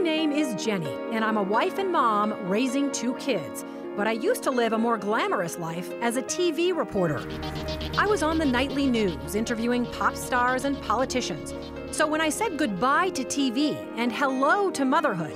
name is Jenny, and I'm a wife and mom raising 2 kids. But I used to live a more glamorous life as a TV reporter. I was on the nightly news interviewing pop stars and politicians. So when I said goodbye to TV and hello to motherhood,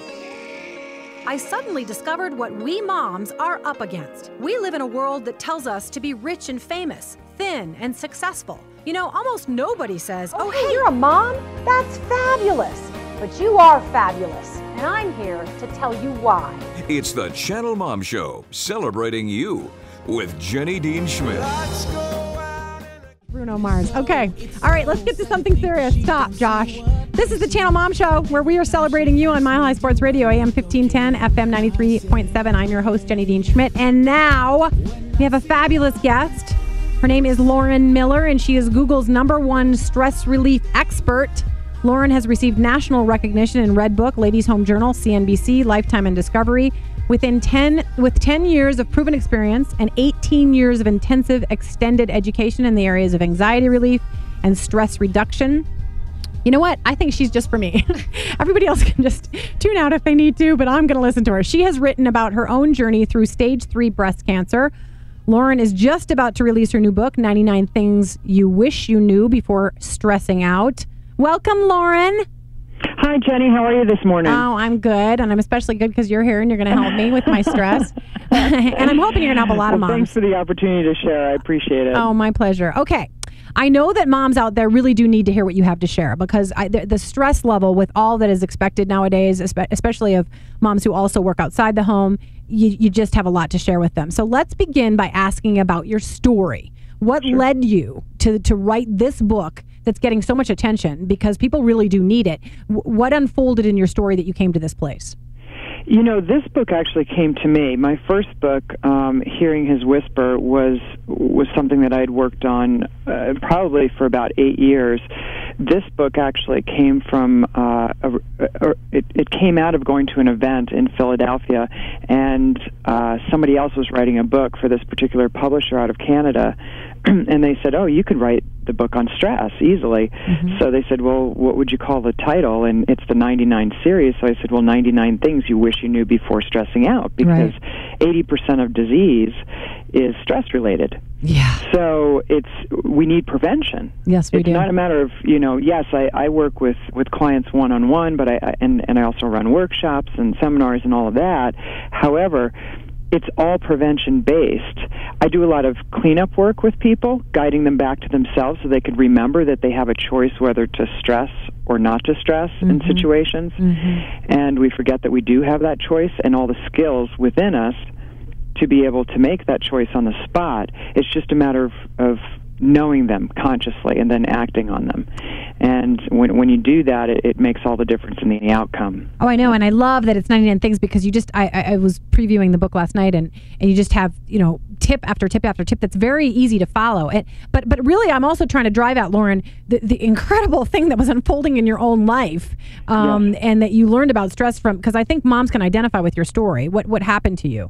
I suddenly discovered what we moms are up against. We live in a world that tells us to be rich and famous, thin and successful. You know, almost nobody says, oh, hey, you're a mom? That's fabulous. But you are fabulous, and I'm here to tell you why. It's the Channelmom Show, celebrating you with Jenny Dean Schmidt. Bruno Mars. Okay. All right, let's get to something serious. Stop, Josh. This is the Channelmom Show, where we are celebrating you on Mile High Sports Radio, AM 1510, FM 93.7. I'm your host, Jenny Dean Schmidt. And now we have a fabulous guest. Her name is Lauren Miller, and she is Google's #1 stress relief expert. Lauren has received national recognition in Red Book, Ladies Home Journal, CNBC, Lifetime, and Discovery. With 10 years of proven experience and 18 years of intensive extended education in the areas of anxiety relief and stress reduction. You know what? I think she's just for me. Everybody else can just tune out if they need to, but I'm going to listen to her. She has written about her own journey through stage 3 breast cancer. Lauren is just about to release her new book, 99 Things You Wish You Knew Before Stressing Out. Welcome, Lauren. Hi, Jenny. How are you this morning? Oh, I'm good. And I'm especially good because you're here and you're going to help me with my stress. And I'm hoping you're going to help a lot of moms. Thanks for the opportunity to share. I appreciate it. Oh, my pleasure. Okay. I know that moms out there really do need to hear what you have to share because the stress level with all that is expected nowadays, especially of moms who also work outside the home, you just have a lot to share with them. So let's begin by asking about your story. What led you to write this book that's getting so much attention because people really do need it? What unfolded in your story that you came to this place? You know, this book actually came to me. My first book, Hearing His Whisper, was something that I had worked on probably for about 8 years. This book actually came from, it came out of going to an event in Philadelphia, and somebody else was writing a book for this particular publisher out of Canada, and they said, oh, you could write the book on stress easily. Mm-hmm. So they said, well, what would you call the title? And it's the 99 series. So I said, well, 99 things you wish you knew before stressing out, because 80% of disease is stress-related. Yeah. So we need prevention. Yes, we do. It's not a matter of, yes, I work with clients one-on-one, but I also run workshops and seminars and all of that. However, it's all prevention-based. I do a lot of cleanup work with people, guiding them back to themselves so they can remember that they have a choice whether to stress or not to stress in situations. Mm-hmm. And we forget that we do have that choice and all the skills within us to be able to make that choice on the spot. It's just a matter of knowing them consciously and then acting on them. And when you do that, it makes all the difference in the outcome. Oh, I know, and I love that it's 99 things because you just, I was previewing the book last night, and you just have, tip after tip after tip that's very easy to follow. But really, I'm also trying to drive out, Lauren, the incredible thing that was unfolding in your own life, and that you learned about stress from, because I think moms can identify with your story. What happened to you?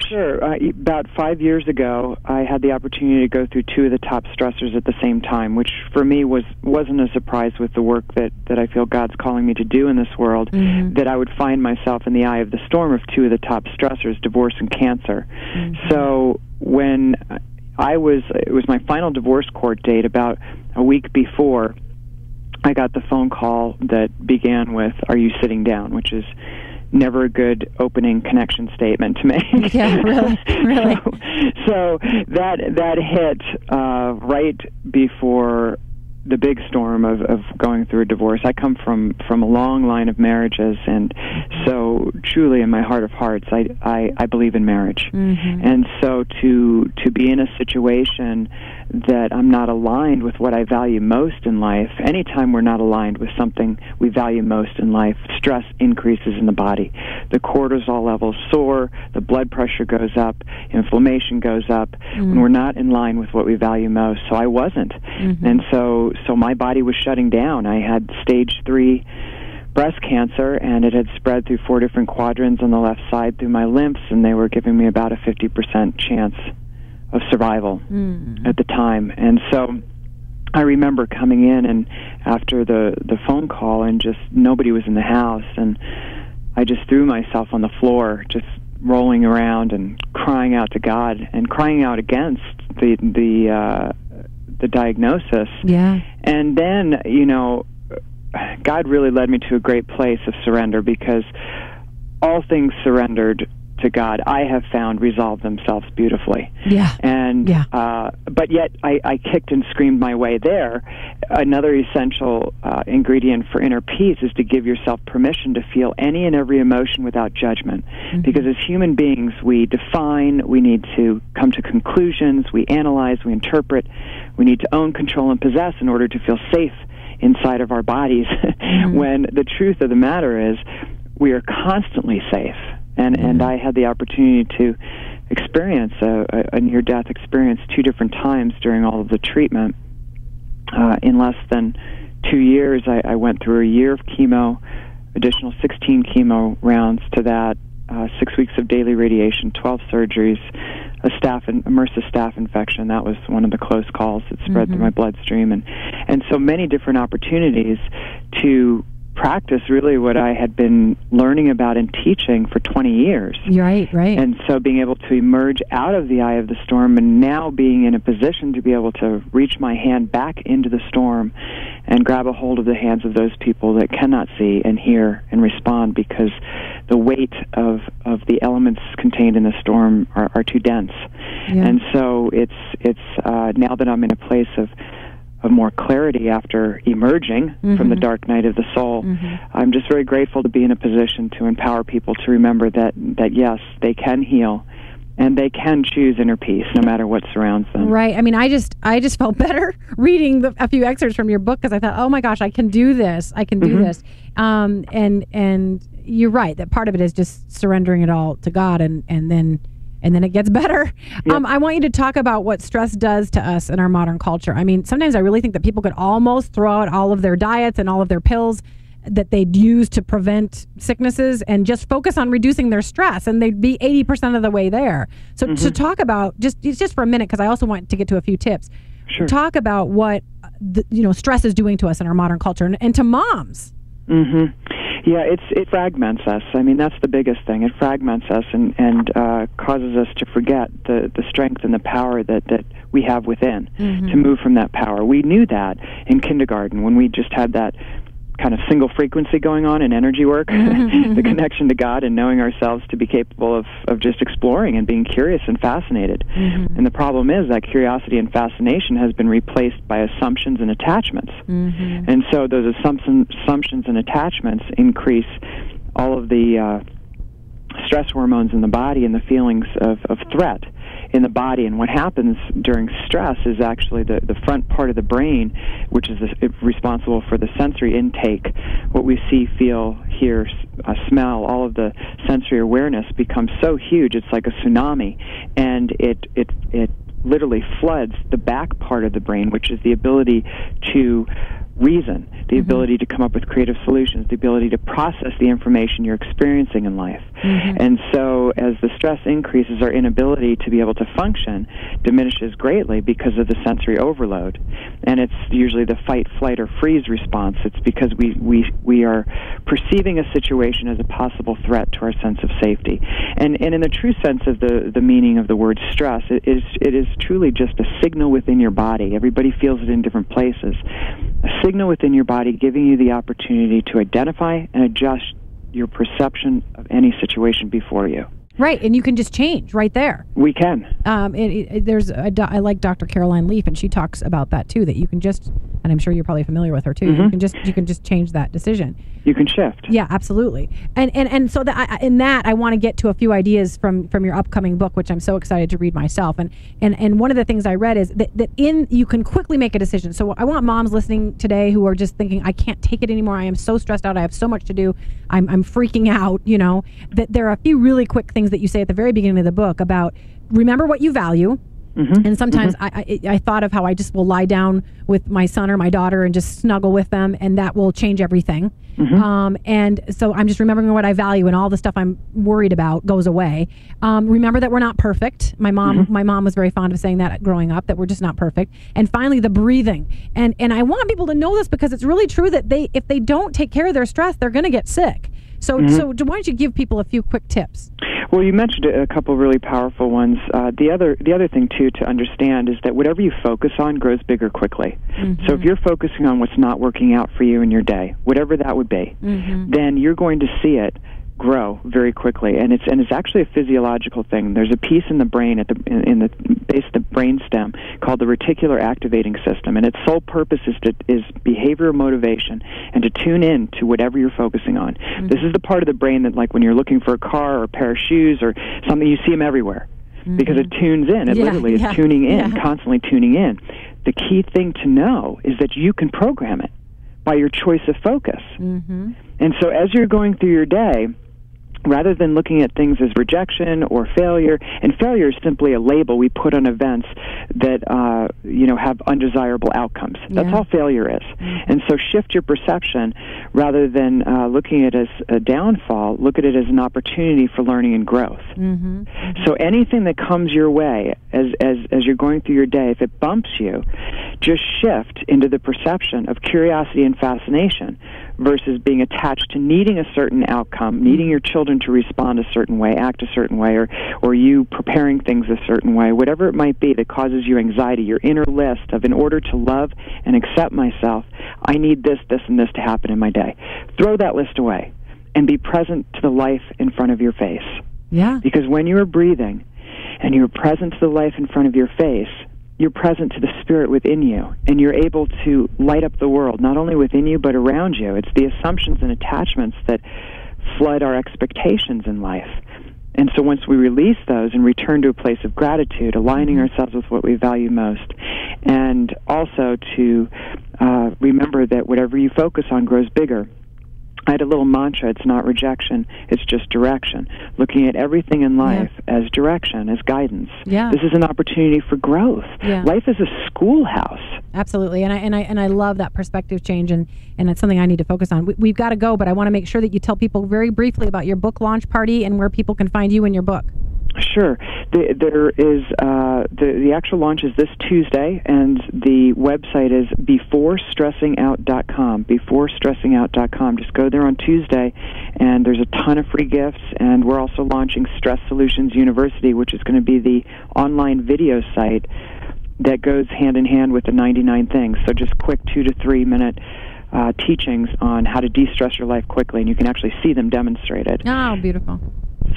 Sure. About 5 years ago, I had the opportunity to go through 2 of the top stressors at the same time, which for me wasn't a surprise with the work that I feel God's calling me to do in this world, that I would find myself in the eye of the storm of 2 of the top stressors, divorce and cancer. Mm-hmm. So when it was my final divorce court date about a week before, I got the phone call that began with, "Are you sitting down?" which is never a good opening connection statement to make. Yeah, really. So that hit right before the big storm of going through a divorce. I come from a long line of marriages, and so truly in my heart of hearts, I believe in marriage. Mm-hmm. And so to be in a situation that I'm not aligned with what I value most in life, anytime we're not aligned with something we value most in life, stress increases in the body. The cortisol levels soar, the blood pressure goes up, inflammation goes up, when we're not in line with what we value most. So I wasn't. Mm-hmm. And so my body was shutting down. I had stage 3 breast cancer, and it had spread through 4 different quadrants on the left side through my lymphs, and they were giving me about a 50% chance of survival at the time. And so I remember coming in, and after the phone call, and just nobody was in the house, and I just threw myself on the floor, just rolling around and crying out to God and crying out against the diagnosis. Yeah. And then, God really led me to a great place of surrender, because all things surrendered to God, I have found, resolve themselves beautifully. Yeah. And but yet I kicked and screamed my way there. Another essential ingredient for inner peace is to give yourself permission to feel any and every emotion without judgment. Mm-hmm. Because as human beings, we define, we need to come to conclusions, we analyze, we interpret, we need to own, control, and possess in order to feel safe inside of our bodies. Mm-hmm. When the truth of the matter is, we are constantly safe. And I had the opportunity to experience a near-death experience 2 different times during all of the treatment. In less than 2 years, I went through a year of chemo, additional 16 chemo rounds to that, 6 weeks of daily radiation, 12 surgeries, a MRSA staph infection. That was one of the close calls that spread through my bloodstream, and so many different opportunities to practice really what I had been learning about and teaching for 20 years. Right. And so being able to emerge out of the eye of the storm, and now being in a position to be able to reach my hand back into the storm and grab a hold of the hands of those people that cannot see and hear and respond, because the weight of the elements contained in the storm are too dense. Yeah. And so it's now that I'm in a place of more clarity after emerging from the dark night of the soul, I'm just very grateful to be in a position to empower people to remember that yes, they can heal and they can choose inner peace no matter what surrounds them. Right. I mean, I just felt better reading a few excerpts from your book, because I thought, oh my gosh, I can do this. I can do this. And you're right, that part of it is just surrendering it all to God, and then it gets better. Yep. I want you to talk about what stress does to us in our modern culture. I mean, sometimes I really think that people could almost throw out all of their diets and all of their pills that they'd use to prevent sicknesses and just focus on reducing their stress, and they'd be 80% of the way there. So to talk about, just for a minute, because I also want to get to a few tips. Sure. Talk about what stress is doing to us in our modern culture and to moms. Yeah, it fragments us. I mean, that's the biggest thing. It fragments us and causes us to forget the strength and the power that we have within, to move from that power. We knew that in kindergarten when we just had that kind of single frequency going on in energy work, the connection to God and knowing ourselves to be capable of just exploring and being curious and fascinated. And the problem is that curiosity and fascination has been replaced by assumptions and attachments. And so those assumptions and attachments increase all of the stress hormones in the body and the feelings of threat in the body. And what happens during stress is actually the front part of the brain, which is responsible for the sensory intake, what we see, feel, hear, smell, all of the sensory awareness becomes so huge, it's like a tsunami, and it literally floods the back part of the brain, which is the ability to reason, the ability to come up with creative solutions, the ability to process the information you're experiencing in life. And so as the stress increases, our inability to be able to function diminishes greatly because of the sensory overload. And it's usually the fight, flight, or freeze response. It's because we are perceiving a situation as a possible threat to our sense of safety. And in the true sense of the meaning of the word stress, it is truly just a signal within your body. Everybody feels it in different places. A signal within your body giving you the opportunity to identify and adjust your perception of any situation before you. Right, and you can just change right there. We can. I like Dr. Caroline Leaf, and she talks about that too. That you can just, and I'm sure you're probably familiar with her too. You can just change that decision. You can shift. Yeah, absolutely. And so that I want to get to a few ideas from your upcoming book, which I'm so excited to read myself. And one of the things I read is that you can quickly make a decision. So I want moms listening today who are just thinking, I can't take it anymore. I am so stressed out. I have so much to do. I'm freaking out. That there are a few really quick things that you say at the very beginning of the book about remember what you value. And sometimes I thought of how I just will lie down with my son or my daughter and just snuggle with them, and that will change everything. And so I'm just remembering what I value, and all the stuff I'm worried about goes away. Remember that we're not perfect. My mom was very fond of saying that growing up, that we're just not perfect. And finally, the breathing. And I want people to know this because it's really true that if they don't take care of their stress, they're going to get sick. So why don't you give people a few quick tips? Well, you mentioned a couple really powerful ones. The other thing, too, to understand is that whatever you focus on grows bigger quickly. So if you're focusing on what's not working out for you in your day, whatever that would be, then you're going to see it grow very quickly, and it's actually a physiological thing. There's a piece in the brain in the base of the brainstem called the reticular activating system, and its sole purpose is behavioral motivation and to tune in to whatever you're focusing on. This is the part of the brain that, like when you're looking for a car or a pair of shoes or something, you see them everywhere because it tunes in. It literally is tuning in, constantly tuning in. The key thing to know is that you can program it by your choice of focus. And so as you're going through your day, rather than looking at things as rejection or failure, and failure is simply a label we put on events that have undesirable outcomes. That's all failure is. And so shift your perception. Rather than looking at it as a downfall, look at it as an opportunity for learning and growth. So anything that comes your way as you're going through your day, if it bumps you, just shift into the perception of curiosity and fascination versus being attached to needing a certain outcome, needing your children to respond a certain way, act a certain way, or you preparing things a certain way, whatever it might be that causes you anxiety, your inner list of, in order to love and accept myself, I need this, this, and this to happen in my day. Throw that list away and be present to the life in front of your face. Yeah. Because when you are breathing and you're present to the life in front of your face, you're present to the spirit within you, and you're able to light up the world, not only within you, but around you. It's the assumptions and attachments that flood our expectations in life. And so once we release those and return to a place of gratitude, aligning ourselves with what we value most, and also to remember that whatever you focus on grows bigger. I had a little mantra, it's not rejection, it's just direction. Looking at everything in life as direction, as guidance. Yeah. This is an opportunity for growth. Yeah. Life is a schoolhouse. Absolutely. And I love that perspective change, and it's something I need to focus on. We've got to go, but I want to make sure that you tell people very briefly about your book launch party and where people can find you and your book. Sure. There is the actual launch is this Tuesday, and the website is beforestressingout.com. Beforestressingout.com. Just go there on Tuesday, and there's a ton of free gifts. And we're also launching Stress Solutions University, which is going to be the online video site that goes hand in hand with the 99 things. So just quick 2 to 3 minute teachings on how to de-stress your life quickly, and you can actually see them demonstrated. Oh, beautiful.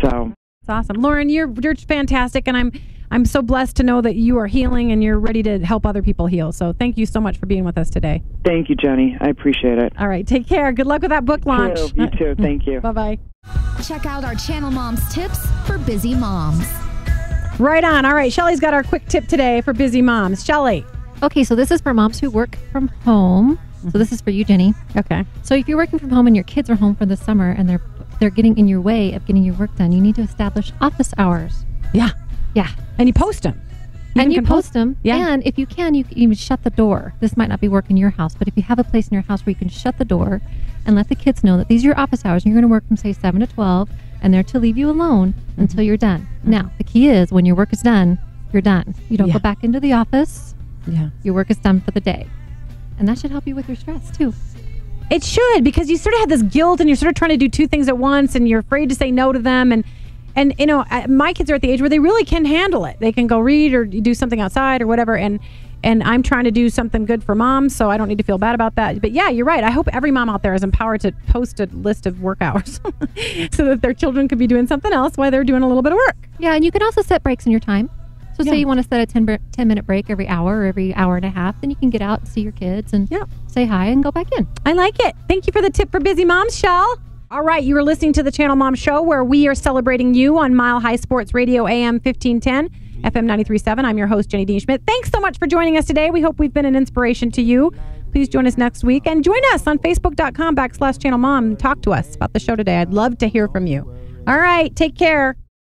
So. That's awesome. Lauren, you're fantastic, and I'm so blessed to know that you are healing and you're ready to help other people heal. So thank you so much for being with us today. Thank you, Jenny. I appreciate it. All right. Take care. Good luck with that book launch. You too. Thank you. Bye-bye. Check out our Channel Mom's tips for busy moms. Right on. All right. Shelly's got our quick tip today for busy moms. Shelly. Okay, so this is for moms who work from home. So this is for you, Jenny. Okay. So if you're working from home and your kids are home for the summer and they're getting in your way of getting your work done, you need to establish office hours. Yeah. Yeah. And you post them. You post them. Yeah. And if you can even shut the door. This might not be working in your house, but if you have a place in your house where you can shut the door and let the kids know that these are your office hours and you're going to work from, say, 7 to 12, and they're to leave you alone until you're done. Now, the key is when your work is done, you're done. You don't go back into the office. Yeah. Your work is done for the day. And that should help you with your stress, too. It should, because you sort of have this guilt and you're sort of trying to do two things at once and you're afraid to say no to them. And you know, my kids are at the age where they really can handle it. They can go read or do something outside or whatever. And I'm trying to do something good for moms, so I don't need to feel bad about that. But yeah, you're right. I hope every mom out there is empowered to post a list of work hours so that their children could be doing something else while they're doing a little bit of work. Yeah, and you can also set breaks in your time. So say you want to set a 10-minute break every hour or every hour and a half, then you can get out and see your kids and say hi and go back in. I like it. Thank you for the tip for busy moms, Shell. All right, you are listening to the Channel Mom Show, where we are celebrating you on Mile High Sports Radio, AM 1510, FM 93.7. I'm your host, Jenny Dean Schmidt. Thanks so much for joining us today. We hope we've been an inspiration to you. Please join us next week, and join us on Facebook.com/Channel Mom and talk to us about the show today. I'd love to hear from you. All right, take care.